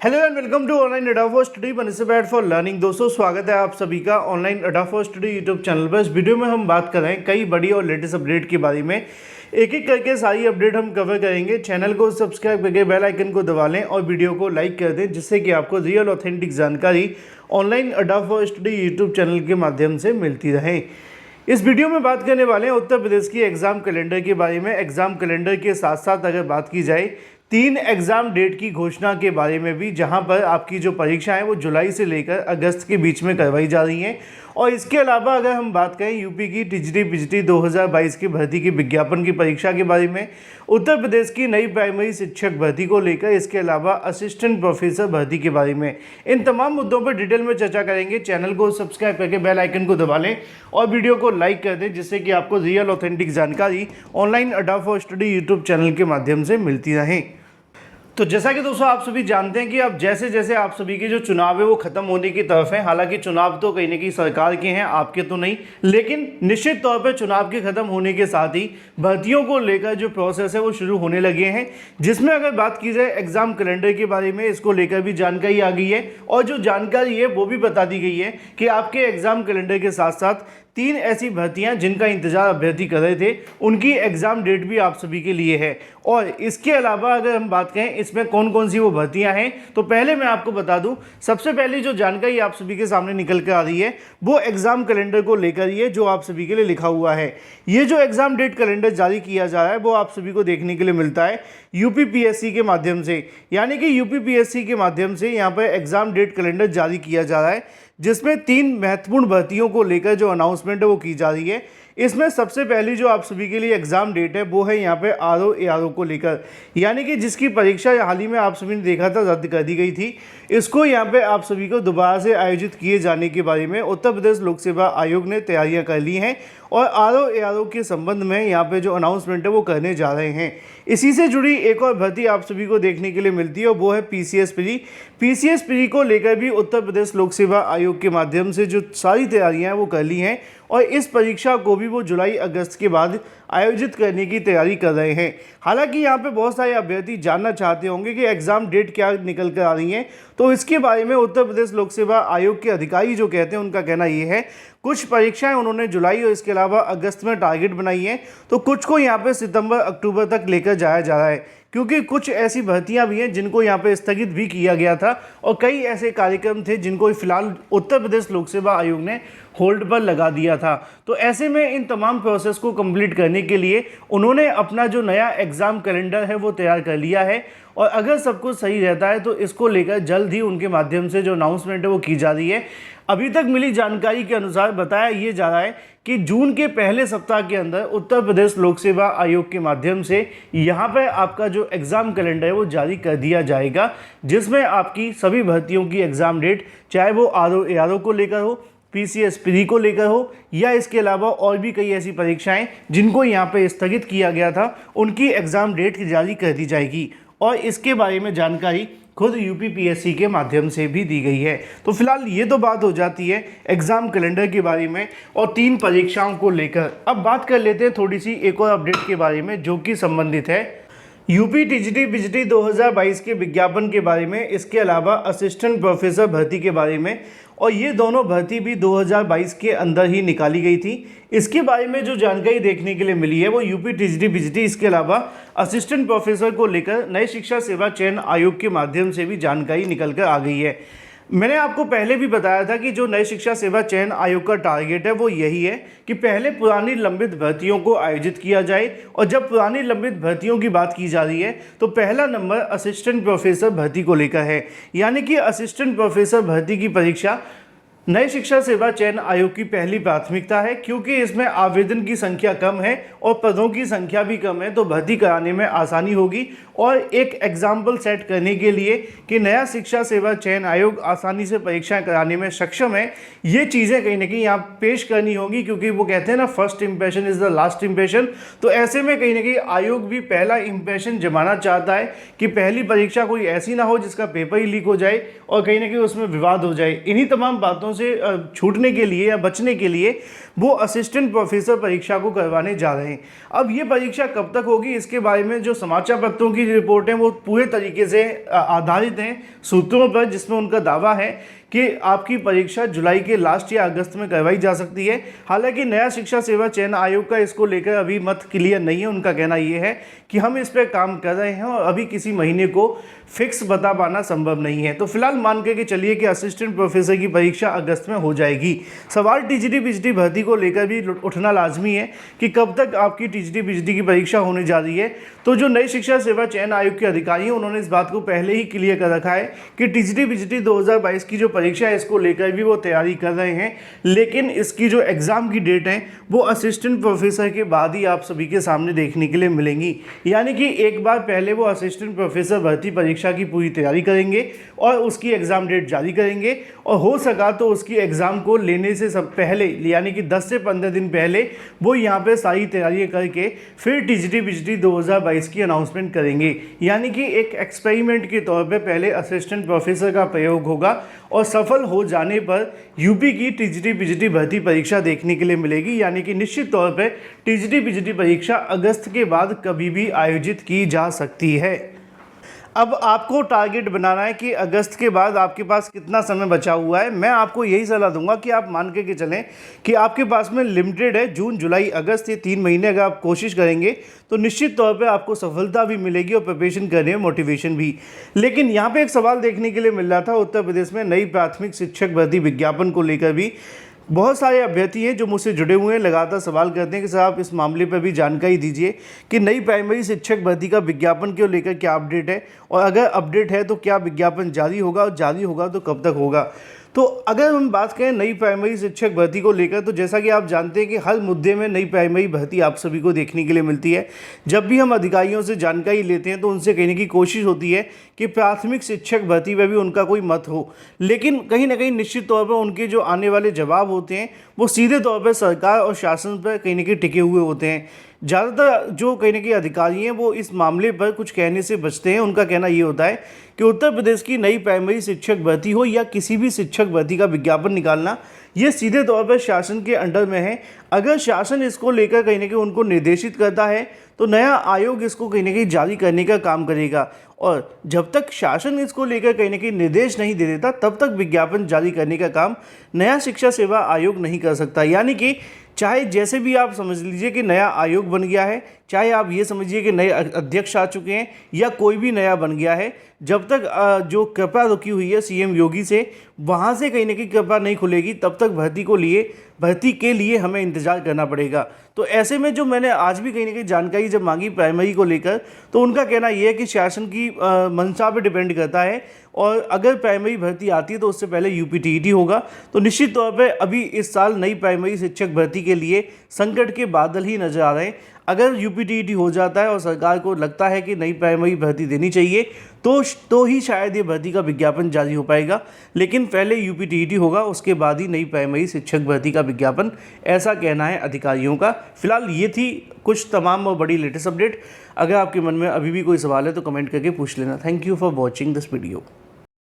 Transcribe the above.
Hello and welcome to online Adda for study benefit for learning. दोस्तों स्वागत है आप सभी का online Adda for study YouTube channel पर। इस वीडियो में हम बात कर रहे हैं कई बड़ी और लेटेस्ट अपडेट के बारे में। एक एक करके सारी अपडेट हम कवर करेंगे। चैनल को सब्सक्राइब करके बेल आइकन को दबा लें और वीडियो को लाइक कर दें, जिससे कि आपको रियल ऑथेंटिक जानकारी online Adda for study YouTube channel के माध्यम से मिलती रहे। इस वीडियो में बात करने वाले हैं उत्तर प्रदेश की एग्ज़ाम कैलेंडर के बारे में। एग्ज़ाम कैलेंडर के साथ साथ अगर बात की जाए 3 एग्ज़ाम डेट की घोषणा के बारे में भी, जहां पर आपकी जो परीक्षाएं हैं वो जुलाई से लेकर अगस्त के बीच में करवाई जा रही हैं। और इसके अलावा अगर हम बात करें यूपी की टीजीटी पीजीटी 2022 की भर्ती की विज्ञापन की परीक्षा के बारे में, उत्तर प्रदेश की नई प्राइमरी शिक्षक भर्ती को लेकर, इसके अलावा असिस्टेंट प्रोफेसर भर्ती के बारे में, इन तमाम मुद्दों पर डिटेल में चर्चा करेंगे। चैनल को सब्सक्राइब करके बेल आइकन को दबा लें और वीडियो को लाइक कर दें, जिससे कि आपको रियल ऑथेंटिक जानकारी online Adda for study YouTube channel के माध्यम से मिलती रहे। तो जैसा कि दोस्तों आप सभी जानते हैं कि अब जैसे जैसे आप सभी के जो चुनाव है वो खत्म होने की तरफ है। हालांकि चुनाव तो कहीं ना कहीं सरकार के हैं, आपके तो नहीं, लेकिन निश्चित तौर पर चुनाव के खत्म होने के साथ ही भर्तियों को लेकर जो प्रोसेस है वो शुरू होने लगे हैं। जिसमें अगर बात की जाए एग्जाम कैलेंडर के बारे में, इसको लेकर भी जानकारी आ गई है और जो जानकारी है वो भी बता दी गई है कि आपके एग्जाम कैलेंडर के साथ साथ 3 ऐसी भर्तियां जिनका इंतजार अभ्यर्थी कर रहे थे, उनकी एग्ज़ाम डेट भी आप सभी के लिए है। और इसके अलावा अगर हम बात करें इसमें कौन कौन सी वो भर्तियां हैं, तो पहले मैं आपको बता दूं, सबसे पहली जो जानकारी आप सभी के सामने निकल कर आ रही है वो एग्ज़ाम कैलेंडर को लेकर ही है, जो आप सभी के लिए लिखा हुआ है। ये जो एग्ज़ाम डेट कैलेंडर जारी किया जा रहा है वो आप सभी को देखने के लिए मिलता है यूपीपीएससी के माध्यम से। यानी कि यूपीपीएससी के माध्यम से यहाँ पर एग्ज़ाम डेट कैलेंडर जारी किया जा रहा है, जिसमें 3 महत्वपूर्ण भर्तियों को लेकर जो अनाउंसमेंट है वो की जा रही है। इसमें सबसे पहली जो आप सभी के लिए एग्ज़ाम डेट है वो है यहाँ पे आरओ एआरओ को लेकर, यानी कि जिसकी परीक्षा हाल ही में आप सभी ने देखा था रद्द कर दी गई थी। इसको यहाँ पे आप सभी को दोबारा से आयोजित किए जाने के बारे में उत्तर प्रदेश लोक सेवा आयोग ने तैयारियां कर ली हैं और आरओ एआरओ के संबंध में यहाँ पे जो अनाउंसमेंट है वो करने जा रहे हैं। इसी से जुड़ी एक और भर्ती आप सभी को देखने के लिए मिलती है और वो है पीसीएस प्री। पीसीएस प्री को लेकर भी उत्तर प्रदेश लोक सेवा आयोग के माध्यम से जो सारी तैयारियां हैं वो कर ली हैं और इस परीक्षा को भी वो जुलाई अगस्त के बाद आयोजित करने की तैयारी कर रहे हैं। हालांकि यहाँ पे बहुत सारे अभ्यर्थी जानना चाहते होंगे कि एग्ज़ाम डेट क्या निकल कर आ रही हैं, तो इसके बारे में उत्तर प्रदेश लोक सेवा आयोग के अधिकारी जो कहते हैं उनका कहना ये है, कुछ परीक्षाएं उन्होंने जुलाई और इसके अलावा अगस्त में टारगेट बनाई हैं, तो कुछ को यहाँ पे सितंबर अक्टूबर तक लेकर जाया जा रहा है, क्योंकि कुछ ऐसी भर्तियां भी हैं जिनको यहाँ पे स्थगित भी किया गया था और कई ऐसे कार्यक्रम थे जिनको फिलहाल उत्तर प्रदेश लोक सेवा आयोग ने होल्ड पर लगा दिया था। तो ऐसे में इन तमाम प्रोसेस को कंप्लीट करने के लिए उन्होंने अपना जो नया एग्ज़ाम कैलेंडर है वो तैयार कर लिया है और अगर सब कुछ सही रहता है तो इसको लेकर जल्द ही उनके माध्यम से जो अनाउंसमेंट है वो की जा रही है। अभी तक मिली जानकारी के अनुसार बताया ये जा रहा है कि जून के पहले सप्ताह के अंदर उत्तर प्रदेश लोक सेवा आयोग के माध्यम से यहाँ पर आपका जो एग्ज़ाम कैलेंडर है वो जारी कर दिया जाएगा, जिसमें आपकी सभी भर्तियों की एग्ज़ाम डेट, चाहे वो आरओ एआरओ को लेकर हो, पीसीएस प्री को लेकर हो या इसके अलावा और भी कई ऐसी परीक्षाएं जिनको यहाँ पे स्थगित किया गया था, उनकी एग्ज़ाम डेट जारी कर दी जाएगी। और इसके बारे में जानकारी खुद यूपीपीएससी के माध्यम से भी दी गई है। तो फिलहाल ये तो बात हो जाती है एग्ज़ाम कैलेंडर के बारे में और 3 परीक्षाओं को लेकर। अब बात कर लेते हैं थोड़ी सी एक और अपडेट के बारे में जो कि संबंधित है यूपी टीजीटी पीजीटी 2022 के विज्ञापन के बारे में, इसके अलावा असिस्टेंट प्रोफेसर भर्ती के बारे में। और ये दोनों भर्ती भी 2022 के अंदर ही निकाली गई थी। इसके बारे में जो जानकारी देखने के लिए मिली है वो यूपी टीजीटी पीजीटी, इसके अलावा असिस्टेंट प्रोफेसर को लेकर नए शिक्षा सेवा चयन आयोग के माध्यम से भी जानकारी निकल कर आ गई है। मैंने आपको पहले भी बताया था कि जो नई शिक्षा सेवा चयन आयोग का टारगेट है वो यही है कि पहले पुरानी लंबित भर्तियों को आयोजित किया जाए। और जब पुरानी लंबित भर्तियों की बात की जा रही है तो पहला नंबर असिस्टेंट प्रोफेसर भर्ती को लेकर है। यानी कि असिस्टेंट प्रोफेसर भर्ती की परीक्षा नई शिक्षा सेवा चयन आयोग की पहली प्राथमिकता है, क्योंकि इसमें आवेदन की संख्या कम है और पदों की संख्या भी कम है, तो भर्ती कराने में आसानी होगी। और एक एग्जाम्पल सेट करने के लिए कि नया शिक्षा सेवा चयन आयोग आसानी से परीक्षाएं कराने में सक्षम है, ये चीज़ें कहीं ना कहीं यहाँ पेश करनी होगी, क्योंकि वो कहते हैं ना, first impression is the last impression. तो ऐसे में कहीं ना कहीं आयोग भी पहला इंप्रेशन जमाना चाहता है कि पहली परीक्षा कोई ऐसी ना हो जिसका पेपर ही लीक हो जाए और कहीं ना कहीं उसमें विवाद हो जाए। इन्हीं तमाम बातों हाथों से छूटने के लिए या बचने के लिए वो असिस्टेंट प्रोफेसर परीक्षा को करवाने जा रहे हैं। अब ये परीक्षा कब तक होगी, इसके बारे में जो समाचार पत्रों की रिपोर्ट है वो पूरे तरीके से आधारित हैं सूत्रों पर, जिसमें उनका दावा है कि आपकी परीक्षा जुलाई के लास्ट या अगस्त में करवाई जा सकती है। हालांकि नया शिक्षा सेवा चयन आयोग का इसको लेकर अभी मत क्लियर नहीं है। उनका कहना यह है कि हम इस पर काम कर रहे हैं और अभी किसी महीने को फिक्स बता पाना संभव नहीं है। तो फिलहाल मान के चलिए कि असिस्टेंट प्रोफेसर की परीक्षा अगस्त में हो जाएगी। सवाल टीजीटी पीजीटी भर्ती को लेकर भी उठना लाजमी है कि कब तक आपकी टीजीटी पीजीटी की परीक्षा होने जा रही है। तो जो नई शिक्षा सेवा चयन आयोग के अधिकारी हैं उन्होंने इस बात को पहले ही क्लियर कर रखा है कि टीजीटी पीजीटी 2022 की जो परीक्षा है इसको लेकर भी वो तैयारी कर रहे हैं, लेकिन इसकी जो एग्ज़ाम की डेट है वो असिस्टेंट प्रोफेसर के बाद ही आप सभी के सामने देखने के लिए मिलेंगी। यानी कि एक बार पहले वो असिस्टेंट प्रोफेसर भर्ती परीक्षा की पूरी तैयारी करेंगे और उसकी एग्ज़ाम डेट जारी करेंगे, और हो सका तो उसकी एग्ज़ाम को लेने से सब पहले यानी कि 10 से 15 दिन पहले वो यहाँ पे सारी तैयारियाँ करके फिर टीजीटी पीजीटी 2022 की अनाउंसमेंट करेंगे। यानी कि एक एक्सपेरिमेंट के तौर पे पहले असिस्टेंट प्रोफेसर का प्रयोग होगा और सफल हो जाने पर यूपी की टीजीटी पीजीटी भर्ती परीक्षा देखने के लिए मिलेगी। यानी कि निश्चित तौर पे टीजीटी पीजीटी परीक्षा अगस्त के बाद कभी भी आयोजित की जा सकती है। अब आपको टारगेट बनाना है कि अगस्त के बाद आपके पास कितना समय बचा हुआ है। मैं आपको यही सलाह दूंगा कि आप मान के चलें कि आपके पास में लिमिटेड है, जून जुलाई अगस्त ये 3 महीने अगर आप कोशिश करेंगे तो निश्चित तौर पे आपको सफलता भी मिलेगी और प्रिपरेशन करने में मोटिवेशन भी। लेकिन यहाँ पे एक सवाल देखने के लिए मिल रहा था उत्तर प्रदेश में नई प्राथमिक शिक्षक भर्ती विज्ञापन को लेकर भी बहुत सारे अभ्यर्थी हैं जो मुझसे जुड़े हुए हैं, लगातार सवाल करते हैं कि सर आप इस मामले पर भी जानकारी दीजिए कि नई प्राइमरी शिक्षक भर्ती का विज्ञापन को लेकर क्या अपडेट है, और अगर अपडेट है तो क्या विज्ञापन जारी होगा, और जारी होगा तो कब तक होगा। तो अगर हम बात करें नई प्राइमरी शिक्षक भर्ती को लेकर, तो जैसा कि आप जानते हैं कि हर मुद्दे में नई प्राइमरी भर्ती आप सभी को देखने के लिए मिलती है। जब भी हम अधिकारियों से जानकारी लेते हैं तो उनसे कहने की कोशिश होती है कि प्राथमिक शिक्षक भर्ती पर भी उनका कोई मत हो, लेकिन कहीं ना कहीं निश्चित तौर पर उनके जो आने वाले जवाब होते हैं वो सीधे तौर पर सरकार और शासन पर कहीं ना कहीं टिके हुए होते हैं। ज़्यादातर जो कहीं ना कहीं अधिकारी हैं वो इस मामले पर कुछ कहने से बचते हैं। उनका कहना ये होता है कि उत्तर प्रदेश की नई प्राइमरी शिक्षक भर्ती हो या किसी भी शिक्षक भर्ती का विज्ञापन निकालना ये सीधे तौर पर शासन के अंडर में है। अगर शासन इसको लेकर कहीं ना कहीं उनको निर्देशित करता है तो नया आयोग इसको कहीं ना कहीं जारी करने का काम करेगा, और जब तक शासन इसको लेकर कहीं ना कहीं निर्देश नहीं दे देता तब तक विज्ञापन जारी करने का काम नया शिक्षा सेवा आयोग नहीं कर सकता। यानी कि चाहे जैसे भी आप समझ लीजिए कि नया आयोग बन गया है, चाहे आप ये समझिए कि नए अध्यक्ष आ चुके हैं या कोई भी नया बन गया है, जब तक जो कृपा रुकी हुई है सीएम योगी से वहाँ से कहीं ना कहीं कृपा नहीं खुलेगी तब तक भर्ती के लिए हमें इंतज़ार करना पड़ेगा। तो ऐसे में जो मैंने आज भी कहीं ना कहीं जानकारी जब मांगी प्राइमरी को लेकर, तो उनका कहना यह है कि शासन की मंशा पर डिपेंड करता है, और अगर प्राइमरी भर्ती आती है तो उससे पहले यूपीटीईटी होगा। तो निश्चित तौर पर अभी इस साल नई प्राइमरी शिक्षक भर्ती के लिए संकट के बादल ही नजर आ रहे हैं। अगर यूपीटीईटी हो जाता है और सरकार को लगता है कि नई प्राइमरी भर्ती देनी चाहिए तो ही शायद ये भर्ती का विज्ञापन जारी हो पाएगा, लेकिन पहले यूपीटीईटी होगा उसके बाद ही नई प्राइमरी शिक्षक भर्ती का विज्ञापन, ऐसा कहना है अधिकारियों का। फिलहाल ये थी कुछ तमाम और बड़ी लेटेस्ट अपडेट। अगर आपके मन में अभी भी कोई सवाल है तो कमेंट करके पूछ लेना। Thank you for watching this video.